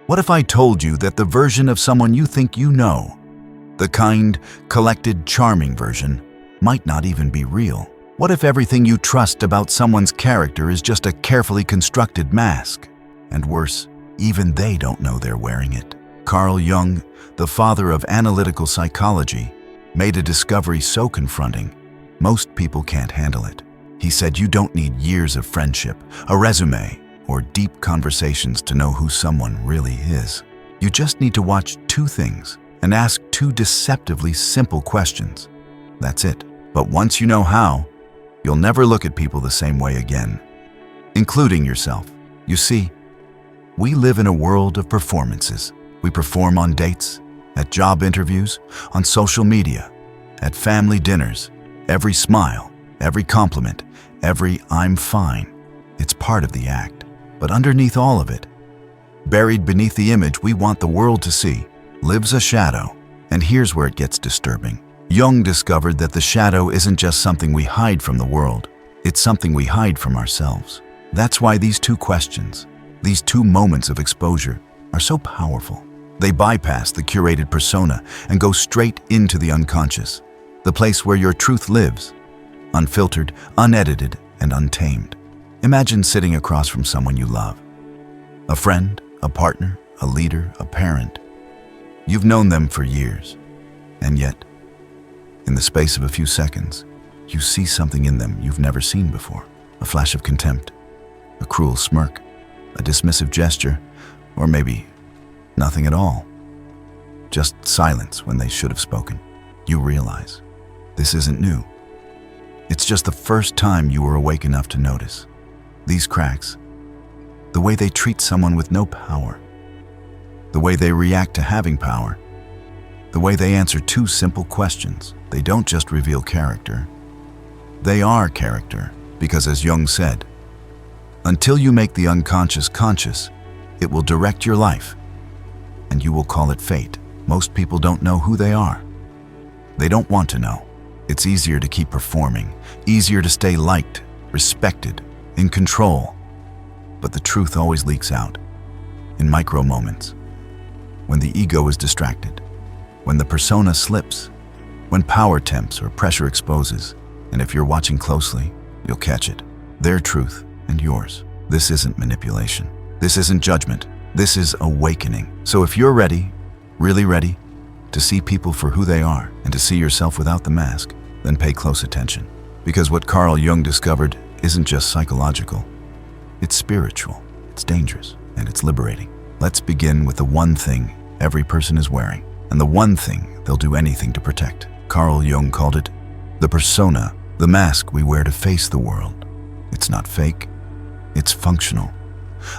What if I told you that the version of someone you think you know, the kind, collected, charming version, might not even be real? What if everything you trust about someone's character is just a carefully constructed mask? And worse, even they don't know they're wearing it. Carl Jung, the father of analytical psychology, made a discovery so confronting, most people can't handle it. He said you don't need years of friendship, a resume, or deep conversations to know who someone really is. You just need to watch two things and ask two deceptively simple questions. That's it. But once you know how, you'll never look at people the same way again, including yourself. You see, we live in a world of performances. We perform on dates, at job interviews, on social media, at family dinners. Every smile, every compliment, every "I'm fine," it's part of the act. But underneath all of it, buried beneath the image we want the world to see, lives a shadow. And here's where it gets disturbing. Jung discovered that the shadow isn't just something we hide from the world, it's something we hide from ourselves. That's why these two questions, these two moments of exposure, are so powerful. They bypass the curated persona and go straight into the unconscious, the place where your truth lives, unfiltered, unedited, and untamed. Imagine sitting across from someone you love. A friend, a partner, a leader, a parent. You've known them for years, and yet, in the space of a few seconds, you see something in them you've never seen before. A flash of contempt, a cruel smirk, a dismissive gesture, or maybe nothing at all. Just silence when they should have spoken. You realize this isn't new. It's just the first time you were awake enough to notice. These cracks, the way they treat someone with no power, the way they react to having power, the way they answer two simple questions. They don't just reveal character. They are character, because as Jung said, until you make the unconscious conscious, it will direct your life, and you will call it fate. Most people don't know who they are. They don't want to know. It's easier to keep performing, easier to stay liked, respected, in control. But the truth always leaks out, in micro moments, when the ego is distracted, when the persona slips, when power tempts or pressure exposes. And if you're watching closely, you'll catch it. Their truth and yours. This isn't manipulation. This isn't judgment. This is awakening. So if you're ready, really ready, to see people for who they are and to see yourself without the mask, then pay close attention. Because what Carl Jung discovered isn't just psychological. It's spiritual, it's dangerous, and it's liberating. Let's begin with the one thing every person is wearing, and the one thing they'll do anything to protect. Carl Jung called it the persona, the mask we wear to face the world. It's not fake, it's functional.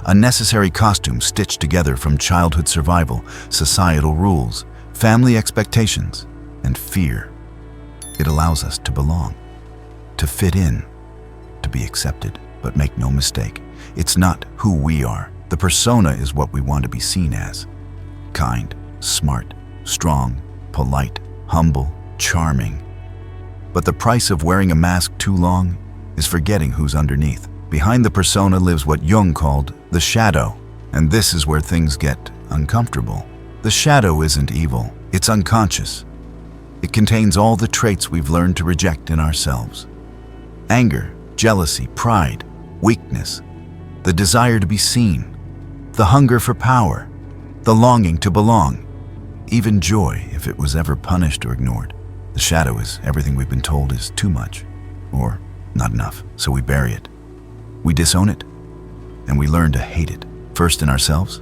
A necessary costume stitched together from childhood survival, societal rules, family expectations, and fear. It allows us to belong, to fit in, to be accepted. But make no mistake, it's not who we are. The persona is what we want to be seen as. Kind, smart, strong, polite, humble, charming. But the price of wearing a mask too long is forgetting who's underneath. Behind the persona lives what Jung called the shadow. And this is where things get uncomfortable. The shadow isn't evil, it's unconscious. It contains all the traits we've learned to reject in ourselves. Anger, jealousy, pride, weakness, the desire to be seen, the hunger for power, the longing to belong, even joy if it was ever punished or ignored. The shadow is everything we've been told is too much or not enough, so we bury it. We disown it, and we learn to hate it, first in ourselves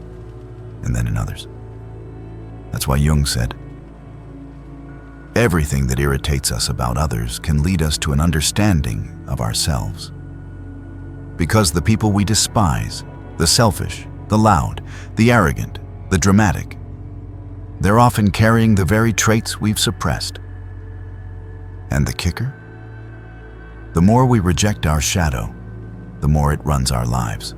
and then in others. That's why Jung said, everything that irritates us about others can lead us to an understanding of ourselves. Because the people we despise, the selfish, the loud, the arrogant, the dramatic, they're often carrying the very traits we've suppressed. And the kicker? The more we reject our shadow, the more it runs our lives.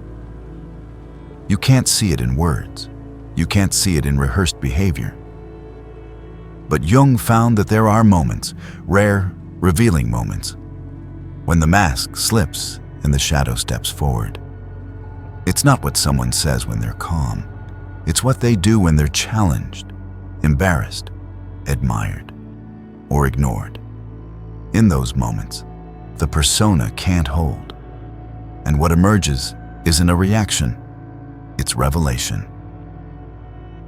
You can't see it in words. You can't see it in rehearsed behavior. But Jung found that there are moments, rare, revealing moments, when the mask slips and the shadow steps forward. It's not what someone says when they're calm. It's what they do when they're challenged, embarrassed, admired, or ignored. In those moments, the persona can't hold. And what emerges isn't a reaction, it's revelation.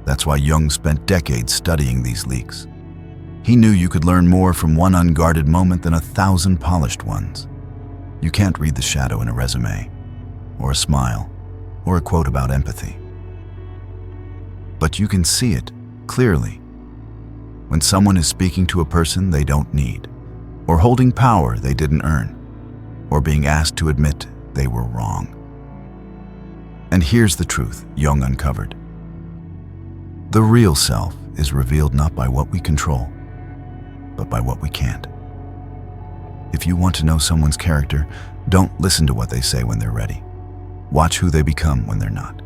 That's why Jung spent decades studying these leaks. He knew you could learn more from one unguarded moment than 1,000 polished ones. You can't read the shadow in a resume, or a smile, or a quote about empathy. But you can see it clearly when someone is speaking to a person they don't need, or holding power they didn't earn, or being asked to admit they were wrong. And here's the truth Jung uncovered. The real self is revealed not by what we control, but by what we can't. If you want to know someone's character, don't listen to what they say when they're ready. Watch who they become when they're not.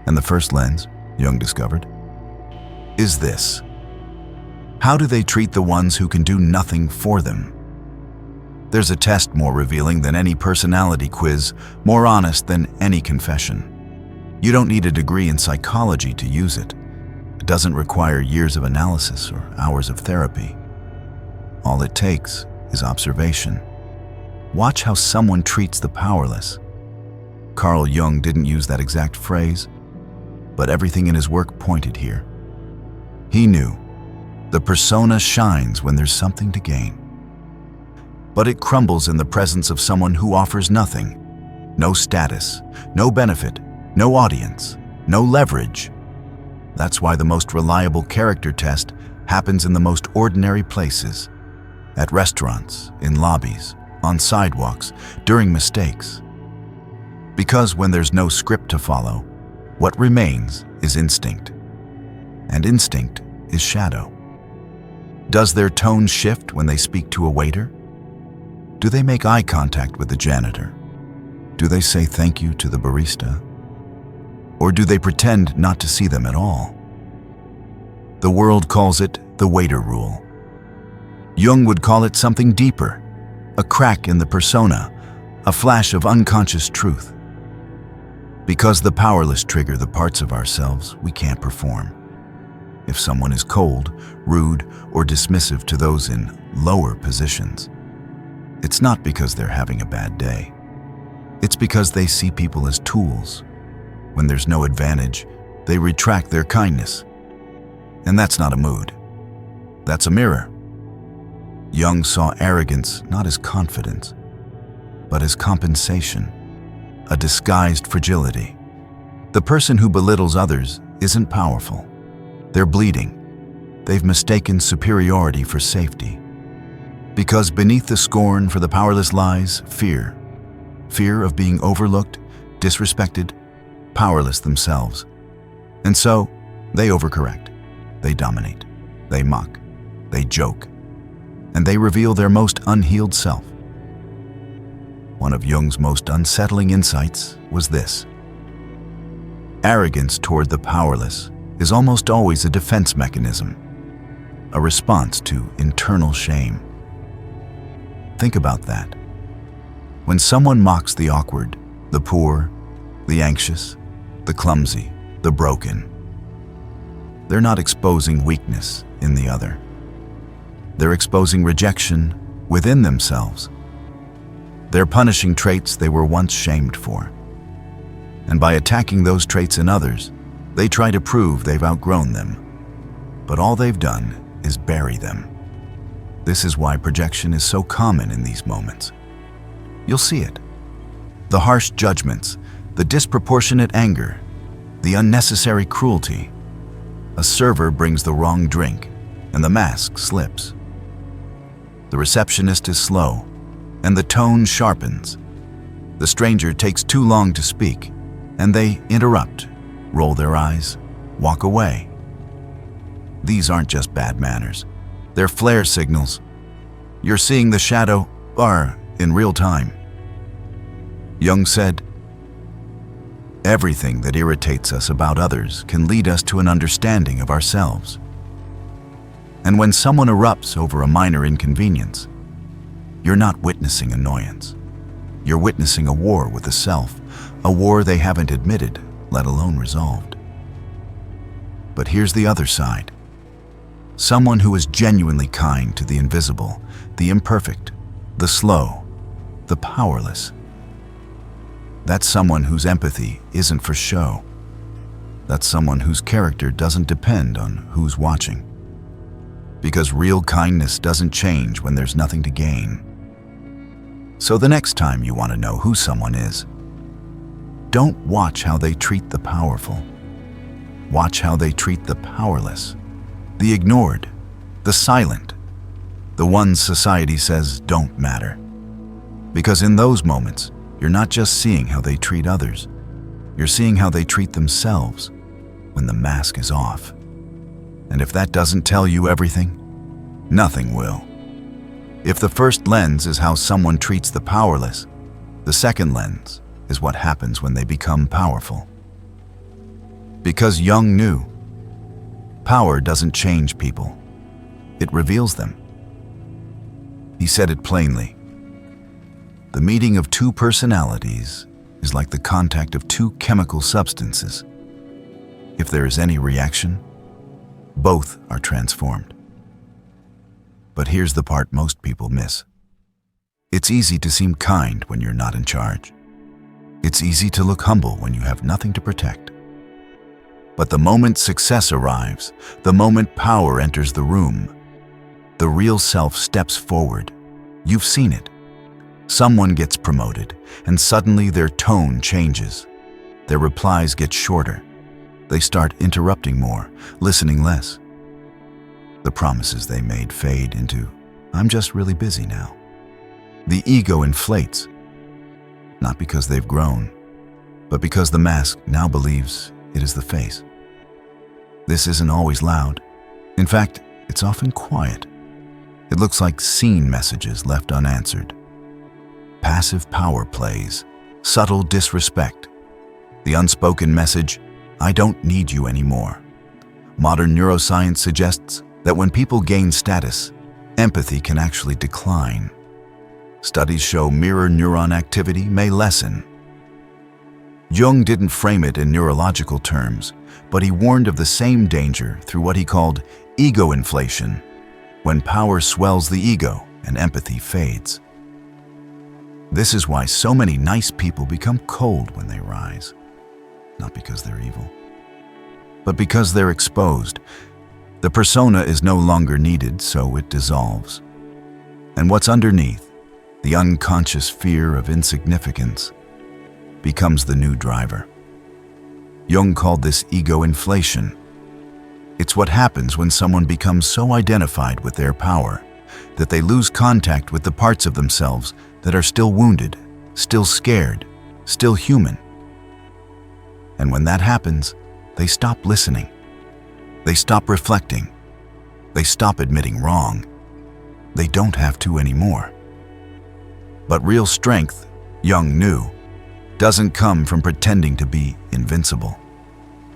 And the first lens, Jung discovered, is this. How do they treat the ones who can do nothing for them? There's a test more revealing than any personality quiz, more honest than any confession. You don't need a degree in psychology to use it. It doesn't require years of analysis or hours of therapy. All it takes is observation. Watch how someone treats the powerless. Carl Jung didn't use that exact phrase, but everything in his work pointed here. He knew the persona shines when there's something to gain, but it crumbles in the presence of someone who offers nothing. No status, no benefit, no audience, no leverage. That's why the most reliable character test happens in the most ordinary places. At restaurants, in lobbies, on sidewalks, during mistakes. Because when there's no script to follow, what remains is instinct. And instinct is shadow. Does their tone shift when they speak to a waiter? Do they make eye contact with the janitor? Do they say thank you to the barista? Or do they pretend not to see them at all? The world calls it the waiter rule. Jung would call it something deeper, a crack in the persona, a flash of unconscious truth. Because the powerless trigger the parts of ourselves we can't perform. If someone is cold, rude, or dismissive to those in lower positions, it's not because they're having a bad day. It's because they see people as tools. When there's no advantage, they retract their kindness. And that's not a mood. That's a mirror. Jung saw arrogance not as confidence, but as compensation, a disguised fragility. The person who belittles others isn't powerful. They're bleeding. They've mistaken superiority for safety. Because beneath the scorn for the powerless lies fear. Fear of being overlooked, disrespected, powerless themselves. And so, they overcorrect. They dominate. They mock. They joke. And they reveal their most unhealed self. One of Jung's most unsettling insights was this. Arrogance toward the powerless is almost always a defense mechanism, a response to internal shame. Think about that. When someone mocks the awkward, the poor, the anxious, the clumsy, the broken, they're not exposing weakness in the other. They're exposing rejection within themselves. They're punishing traits they were once shamed for. And by attacking those traits in others, they try to prove they've outgrown them. But all they've done is bury them. This is why projection is so common in these moments. You'll see it. The harsh judgments, the disproportionate anger, the unnecessary cruelty. A server brings the wrong drink, and the mask slips. The receptionist is slow, and the tone sharpens. The stranger takes too long to speak, and they interrupt, roll their eyes, walk away. These aren't just bad manners. They're flare signals. You're seeing the shadow bar in real time. Jung said, everything that irritates us about others can lead us to an understanding of ourselves. And when someone erupts over a minor inconvenience, you're not witnessing annoyance. You're witnessing a war with the self, a war they haven't admitted, let alone resolved. But here's the other side. Someone who is genuinely kind to the invisible, the imperfect, the slow, the powerless. That's someone whose empathy isn't for show. That's someone whose character doesn't depend on who's watching. Because real kindness doesn't change when there's nothing to gain. So the next time you want to know who someone is, don't watch how they treat the powerful. Watch how they treat the powerless, the ignored, the silent, the ones society says don't matter. Because in those moments, you're not just seeing how they treat others, you're seeing how they treat themselves when the mask is off. And if that doesn't tell you everything, nothing will. If the first lens is how someone treats the powerless, the second lens is what happens when they become powerful. Because Jung knew, power doesn't change people, it reveals them. He said it plainly. The meeting of two personalities is like the contact of two chemical substances. If there is any reaction, both are transformed. But here's the part most people miss. It's easy to seem kind when you're not in charge. It's easy to look humble when you have nothing to protect. But the moment success arrives, the moment power enters the room, the real self steps forward. You've seen it. Someone gets promoted, and suddenly their tone changes. Their replies get shorter. They start interrupting more, listening less. The promises they made fade into, "I'm just really busy now." The ego inflates, not because they've grown, but because the mask now believes it is the face. This isn't always loud. In fact, it's often quiet. It looks like seen messages left unanswered. Passive power plays, subtle disrespect. The unspoken message, "I don't need you anymore." Modern neuroscience suggests that when people gain status, empathy can actually decline. Studies show mirror neuron activity may lessen. Jung didn't frame it in neurological terms, but he warned of the same danger through what he called ego inflation, when power swells the ego and empathy fades. This is why so many nice people become cold when they rise. Not because they're evil, but because they're exposed. The persona is no longer needed, so it dissolves. And what's underneath, the unconscious fear of insignificance, becomes the new driver. Jung called this ego inflation. It's what happens when someone becomes so identified with their power that they lose contact with the parts of themselves that are still wounded, still scared, still human. And when that happens, they stop listening. They stop reflecting. They stop admitting wrong. They don't have to anymore. But real strength, Jung knew, doesn't come from pretending to be invincible.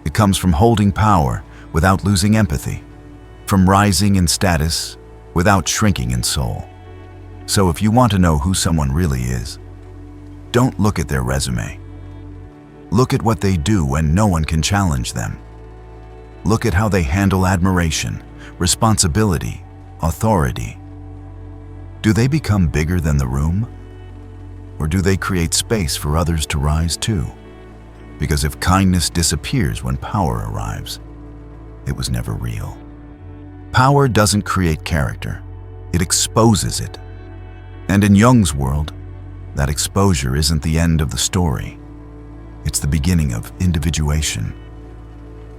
It comes from holding power without losing empathy, from rising in status without shrinking in soul. So if you want to know who someone really is, don't look at their resume. Look at what they do when no one can challenge them. Look at how they handle admiration, responsibility, authority. Do they become bigger than the room? Or do they create space for others to rise too? Because if kindness disappears when power arrives, it was never real. Power doesn't create character, it exposes it. And in Jung's world, that exposure isn't the end of the story. It's the beginning of individuation.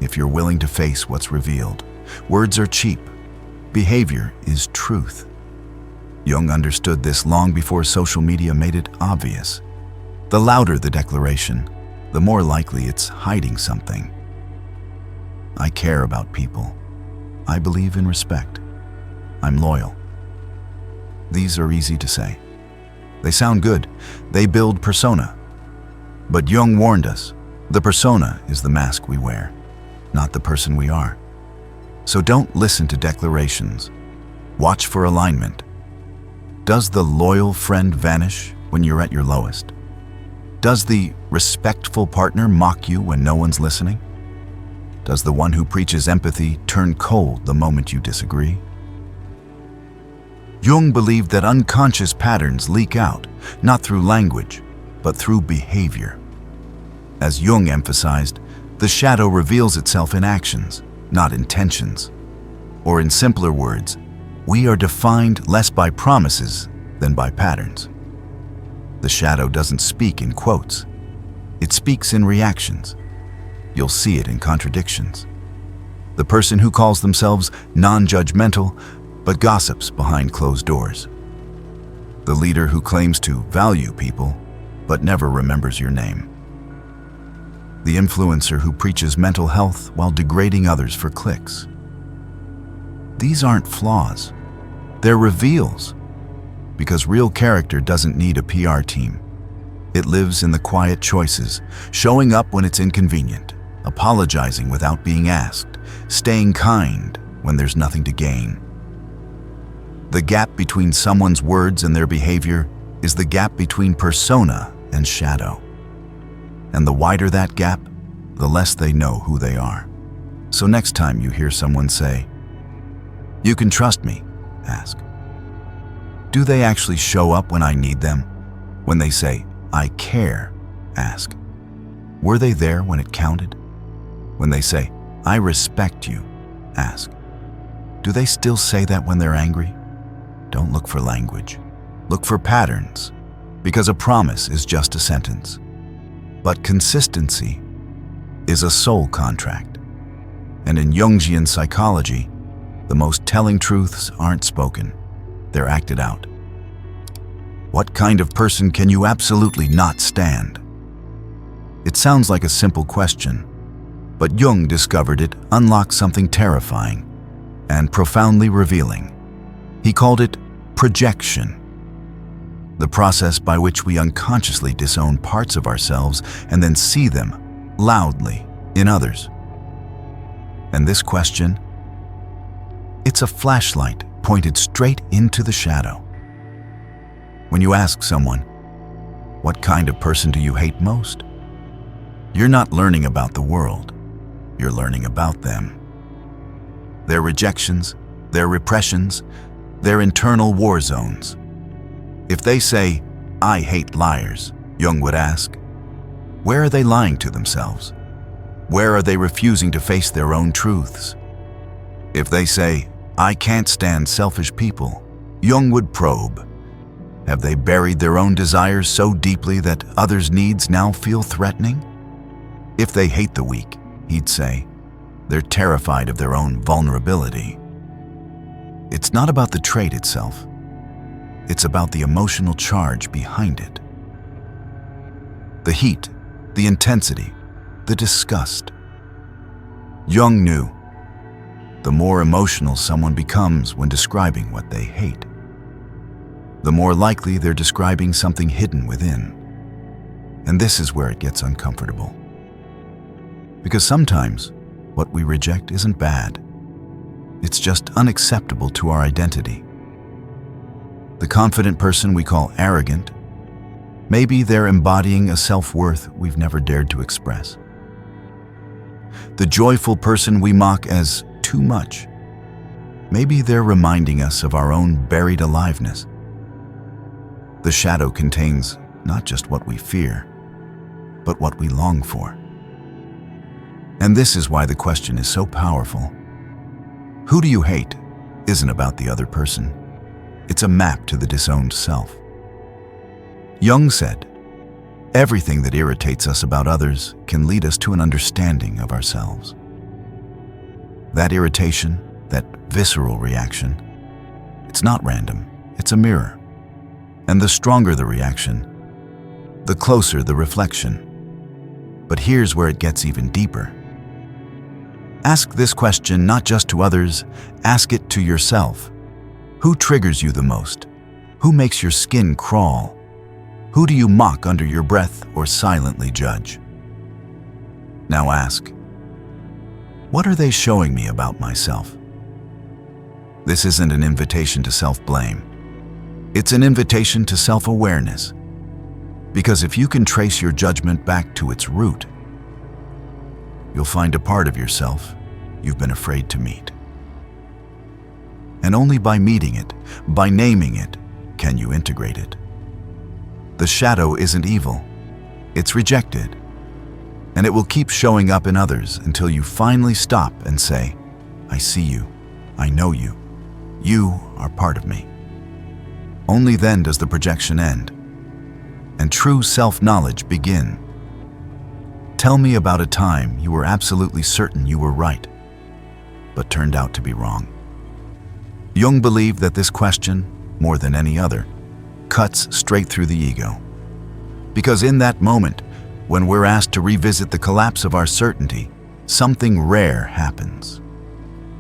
If you're willing to face what's revealed, words are cheap, behavior is truth. Jung understood this long before social media made it obvious. The louder the declaration, the more likely it's hiding something. I care about people. I believe in respect. I'm loyal. These are easy to say. They sound good. They build persona. But Jung warned us, the persona is the mask we wear, not the person we are. So don't listen to declarations. Watch for alignment. Does the loyal friend vanish when you're at your lowest? Does the respectful partner mock you when no one's listening? Does the one who preaches empathy turn cold the moment you disagree? Jung believed that unconscious patterns leak out, not through language, but through behavior. As Jung emphasized, the shadow reveals itself in actions, not intentions. Or in simpler words, we are defined less by promises than by patterns. The shadow doesn't speak in quotes. It speaks in reactions. You'll see it in contradictions. The person who calls themselves non-judgmental but gossips behind closed doors. The leader who claims to value people but never remembers your name. The influencer who preaches mental health while degrading others for clicks. These aren't flaws. They're reveals. Because real character doesn't need a PR team. It lives in the quiet choices, showing up when it's inconvenient, apologizing without being asked, staying kind when there's nothing to gain. The gap between someone's words and their behavior is the gap between persona and shadow. And the wider that gap, the less they know who they are. So next time you hear someone say, "You can trust me," ask, do they actually show up when I need them? When they say, "I care," ask, were they there when it counted? When they say, "I respect you," ask, do they still say that when they're angry? Don't look for language. Look for patterns, because a promise is just a sentence. But consistency is a soul contract. And in Jungian psychology, the most telling truths aren't spoken, they're acted out. What kind of person can you absolutely not stand? It sounds like a simple question, but Jung discovered it unlocked something terrifying and profoundly revealing. He called it projection, the process by which we unconsciously disown parts of ourselves and then see them loudly in others. And this question, it's a flashlight pointed straight into the shadow. When you ask someone, "What kind of person do you hate most?" you're not learning about the world, you're learning about them. Their rejections, their repressions, their internal war zones. If they say, "I hate liars," Jung would ask, where are they lying to themselves? Where are they refusing to face their own truths? If they say, "I can't stand selfish people," Jung would probe, have they buried their own desires so deeply that others' needs now feel threatening? If they hate the weak, he'd say, they're terrified of their own vulnerability. It's not about the trait itself. It's about the emotional charge behind it. The heat, the intensity, the disgust. Jung knew the more emotional someone becomes when describing what they hate, the more likely they're describing something hidden within. And this is where it gets uncomfortable. Because sometimes what we reject isn't bad. It's just unacceptable to our identity. The confident person we call arrogant, maybe they're embodying a self-worth we've never dared to express. The joyful person we mock as too much, maybe they're reminding us of our own buried aliveness. The shadow contains not just what we fear, but what we long for. And this is why the question is so powerful. Who do you hate isn't about the other person. It's a map to the disowned self. Jung said, everything that irritates us about others can lead us to an understanding of ourselves. That irritation, that visceral reaction, it's not random, it's a mirror. And the stronger the reaction, the closer the reflection. But here's where it gets even deeper. Ask this question not just to others, ask it to yourself. Who triggers you the most? Who makes your skin crawl? Who do you mock under your breath or silently judge? Now ask, what are they showing me about myself? This isn't an invitation to self-blame. It's an invitation to self-awareness. Because if you can trace your judgment back to its root, you'll find a part of yourself you've been afraid to meet. And only by meeting it, by naming it, can you integrate it. The shadow isn't evil, it's rejected. And it will keep showing up in others until you finally stop and say, I see you, I know you, you are part of me. Only then does the projection end, and true self-knowledge begin. Tell me about a time you were absolutely certain you were right, but turned out to be wrong. Jung believed that this question, more than any other, cuts straight through the ego. Because in that moment, when we're asked to revisit the collapse of our certainty, something rare happens.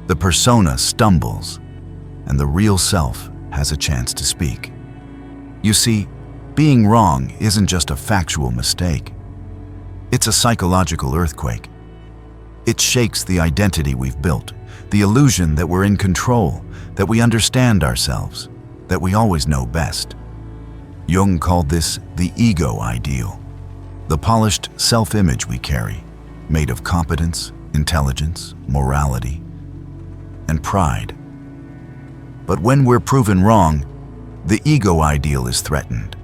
The persona stumbles, and the real self has a chance to speak. You see, being wrong isn't just a factual mistake. It's a psychological earthquake. It shakes the identity we've built, the illusion that we're in control, that we understand ourselves, that we always know best. Jung called this the ego ideal, the polished self-image we carry, made of competence, intelligence, morality, and pride. But when we're proven wrong, the ego ideal is threatened.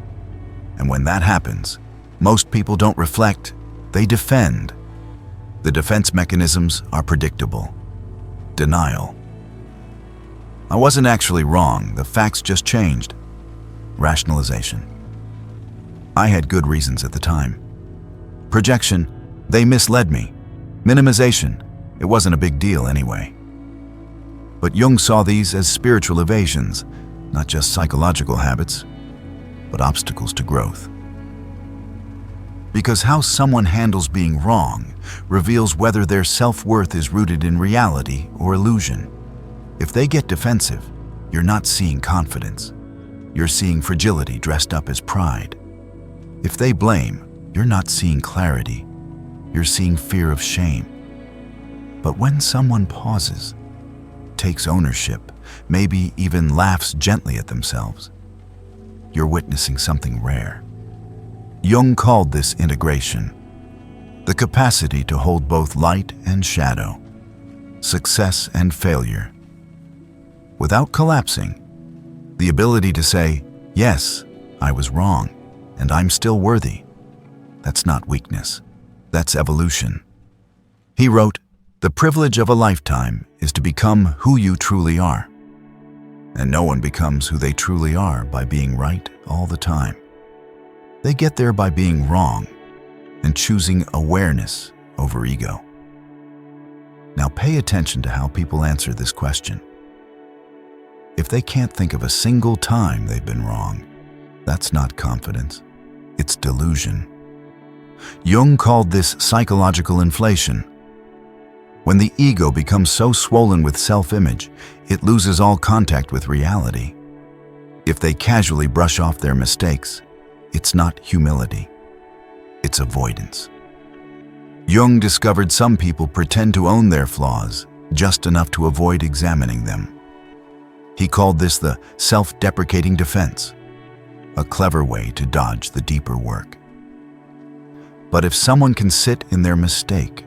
And when that happens, most people don't reflect, they defend. The defense mechanisms are predictable. Denial. I wasn't actually wrong, the facts just changed. Rationalization. I had good reasons at the time. Projection, they misled me. Minimization, it wasn't a big deal anyway. But Jung saw these as spiritual evasions, not just psychological habits, but obstacles to growth. Because how someone handles being wrong reveals whether their self-worth is rooted in reality or illusion. If they get defensive, you're not seeing confidence. You're seeing fragility dressed up as pride. If they blame, you're not seeing clarity. You're seeing fear of shame. But when someone pauses, takes ownership, maybe even laughs gently at themselves, you're witnessing something rare. Jung called this integration, the capacity to hold both light and shadow, success and failure. Without collapsing, the ability to say, yes, I was wrong, and I'm still worthy. That's not weakness, that's evolution. He wrote, the privilege of a lifetime is to become who you truly are. And no one becomes who they truly are by being right all the time. They get there by being wrong and choosing awareness over ego. Now pay attention to how people answer this question. If they can't think of a single time they've been wrong, that's not confidence, it's delusion. Jung called this psychological inflation. When the ego becomes so swollen with self-image, it loses all contact with reality. If they casually brush off their mistakes, it's not humility, it's avoidance. Jung discovered some people pretend to own their flaws just enough to avoid examining them. He called this the self-deprecating defense, a clever way to dodge the deeper work. But if someone can sit in their mistake,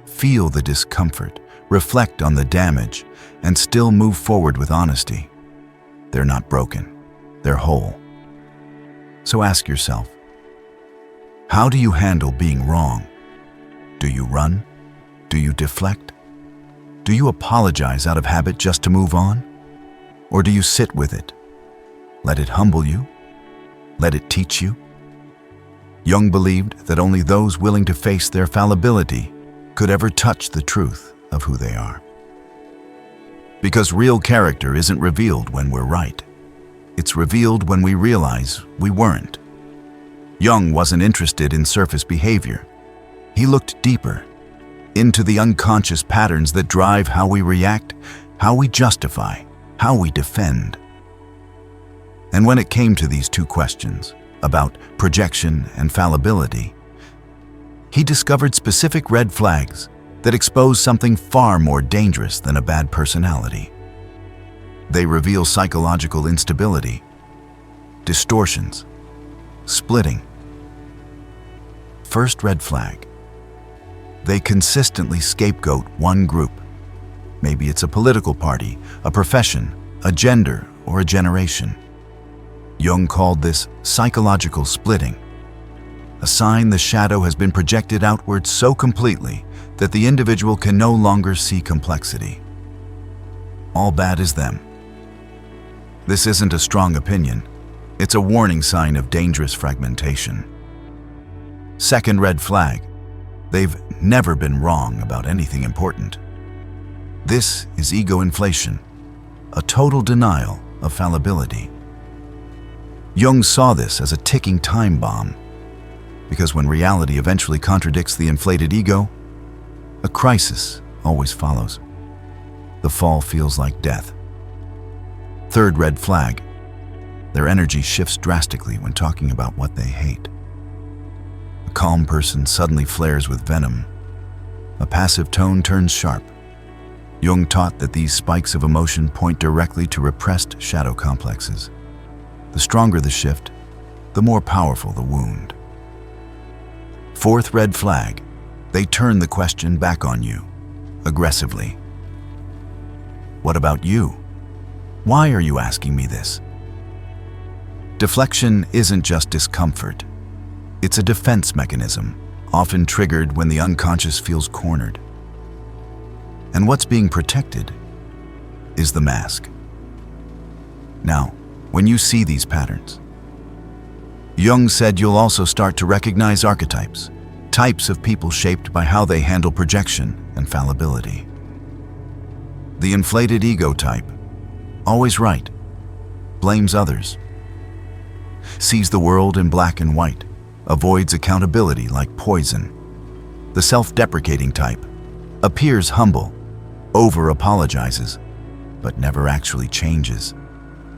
feel the discomfort, reflect on the damage, and still move forward with honesty, they're not broken, they're whole. So ask yourself, how do you handle being wrong? Do you run? Do you deflect? Do you apologize out of habit just to move on? Or do you sit with it? Let it humble you? Let it teach you? Jung believed that only those willing to face their fallibility could ever touch the truth of who they are. Because real character isn't revealed when we're right. It's revealed when we realize we weren't. Jung wasn't interested in surface behavior. He looked deeper, into the unconscious patterns that drive how we react, how we justify, how we defend. And when it came to these two questions, about projection and fallibility, he discovered specific red flags that expose something far more dangerous than a bad personality. They reveal psychological instability, distortions, splitting. First red flag. They consistently scapegoat one group. Maybe it's a political party, a profession, a gender, or a generation. Jung called this psychological splitting, a sign the shadow has been projected outward so completely that the individual can no longer see complexity. All bad is them. This isn't a strong opinion. It's a warning sign of dangerous fragmentation. Second red flag. They've never been wrong about anything important. This is ego inflation, a total denial of fallibility. Jung saw this as a ticking time bomb, because when reality eventually contradicts the inflated ego, a crisis always follows. The fall feels like death. Third red flag. Their energy shifts drastically when talking about what they hate. A calm person suddenly flares with venom. A passive tone turns sharp. Jung taught that these spikes of emotion point directly to repressed shadow complexes. The stronger the shift, the more powerful the wound. Fourth red flag. They turn the question back on you, aggressively. What about you? Why are you asking me this? Deflection isn't just discomfort. It's a defense mechanism, often triggered when the unconscious feels cornered. And what's being protected is the mask. Now, when you see these patterns, Jung said you'll also start to recognize archetypes, types of people shaped by how they handle projection and fallibility. The inflated ego type, always right, blames others, sees the world in black and white, avoids accountability like poison. The self-deprecating type appears humble, over-apologizes, but never actually changes,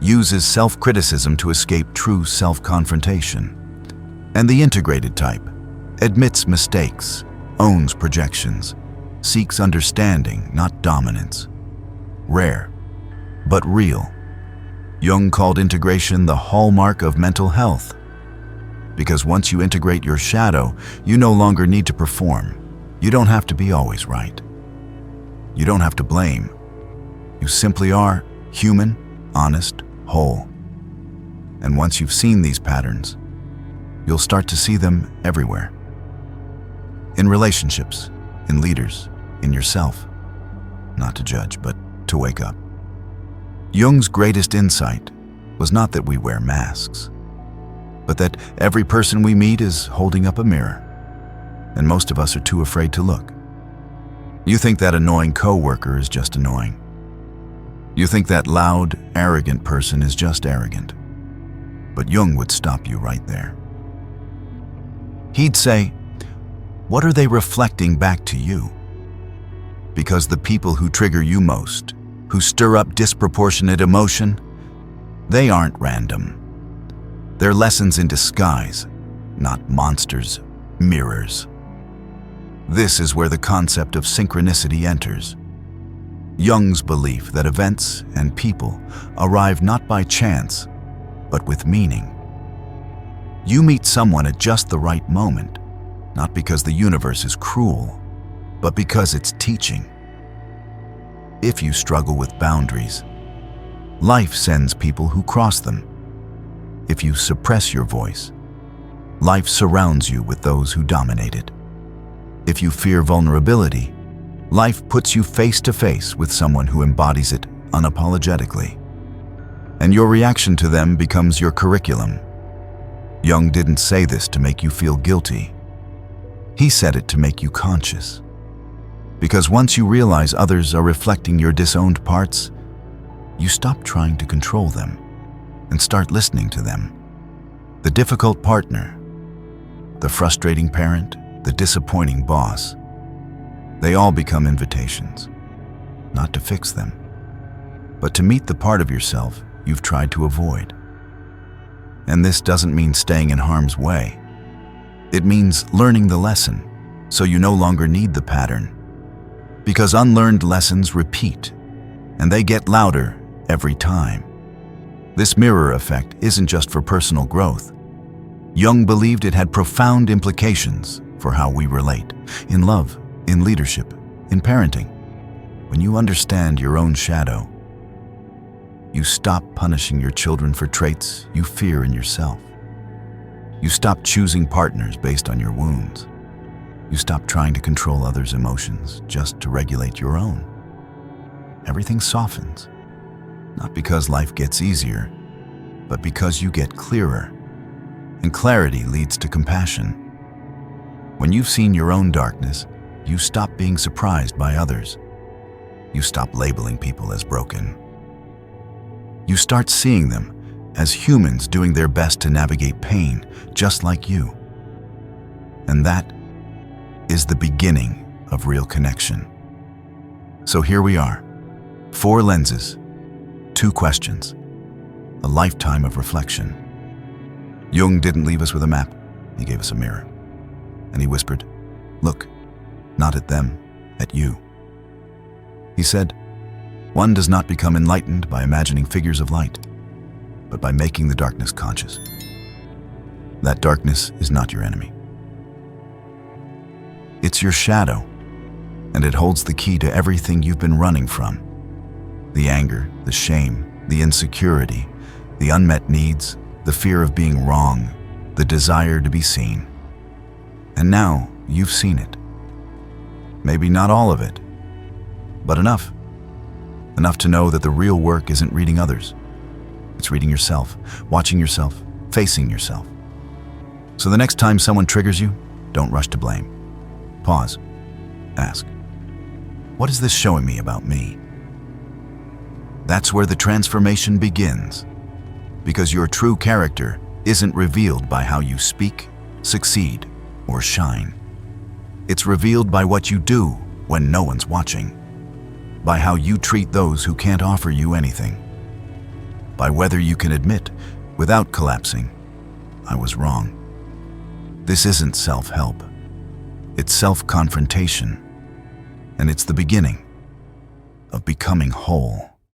uses self-criticism to escape true self-confrontation. And the integrated type admits mistakes, owns projections, seeks understanding, not dominance. Rare, but real. Jung called integration the hallmark of mental health. Because once you integrate your shadow, you no longer need to perform. You don't have to be always right. You don't have to blame. You simply are human, honest, whole. And once you've seen these patterns, you'll start to see them everywhere. In relationships, in leaders, in yourself. Not to judge, but to wake up. Jung's greatest insight was not that we wear masks, but that every person we meet is holding up a mirror, and most of us are too afraid to look. You think that annoying coworker is just annoying. You think that loud, arrogant person is just arrogant. But Jung would stop you right there. He'd say, what are they reflecting back to you? Because the people who trigger you most, who stir up disproportionate emotion, they aren't random. They're lessons in disguise, not monsters, mirrors. This is where the concept of synchronicity enters. Jung's belief that events and people arrive not by chance, but with meaning. You meet someone at just the right moment, not because the universe is cruel, but because it's teaching. If you struggle with boundaries, life sends people who cross them. If you suppress your voice, life surrounds you with those who dominate it. If you fear vulnerability, life puts you face to face with someone who embodies it unapologetically. And your reaction to them becomes your curriculum. Jung didn't say this to make you feel guilty. He said it to make you conscious. Because once you realize others are reflecting your disowned parts, you stop trying to control them and start listening to them. The difficult partner, the frustrating parent, the disappointing boss, they all become invitations, not to fix them, but to meet the part of yourself you've tried to avoid. And this doesn't mean staying in harm's way. It means learning the lesson so you no longer need the pattern. Because unlearned lessons repeat, and they get louder every time. This mirror effect isn't just for personal growth. Jung believed it had profound implications for how we relate, in love, in leadership, in parenting. When you understand your own shadow, you stop punishing your children for traits you fear in yourself. You stop choosing partners based on your wounds. You stop trying to control others' emotions just to regulate your own. Everything softens, not because life gets easier, but because you get clearer. And clarity leads to compassion. When you've seen your own darkness, you stop being surprised by others. You stop labeling people as broken. You start seeing them as humans doing their best to navigate pain, just like you. And that is the beginning of real connection. So here we are, 4 lenses, 2 questions, a lifetime of reflection. Jung didn't leave us with a map, he gave us a mirror. And he whispered, "Look, not at them, at you." He said, "One does not become enlightened by imagining figures of light, but by making the darkness conscious. That darkness is not your enemy. It's your shadow, and it holds the key to everything you've been running from. The anger, the shame, the insecurity, the unmet needs, the fear of being wrong, the desire to be seen. And now you've seen it. Maybe not all of it, but enough. Enough to know that the real work isn't reading others. It's reading yourself, watching yourself, facing yourself. So the next time someone triggers you, don't rush to blame. Pause. Ask, what is this showing me about me? That's where the transformation begins, because your true character isn't revealed by how you speak, succeed, or shine. It's revealed by what you do when no one's watching, by how you treat those who can't offer you anything, by whether you can admit, without collapsing, I was wrong. This isn't self-help. It's self-confrontation, and it's the beginning of becoming whole.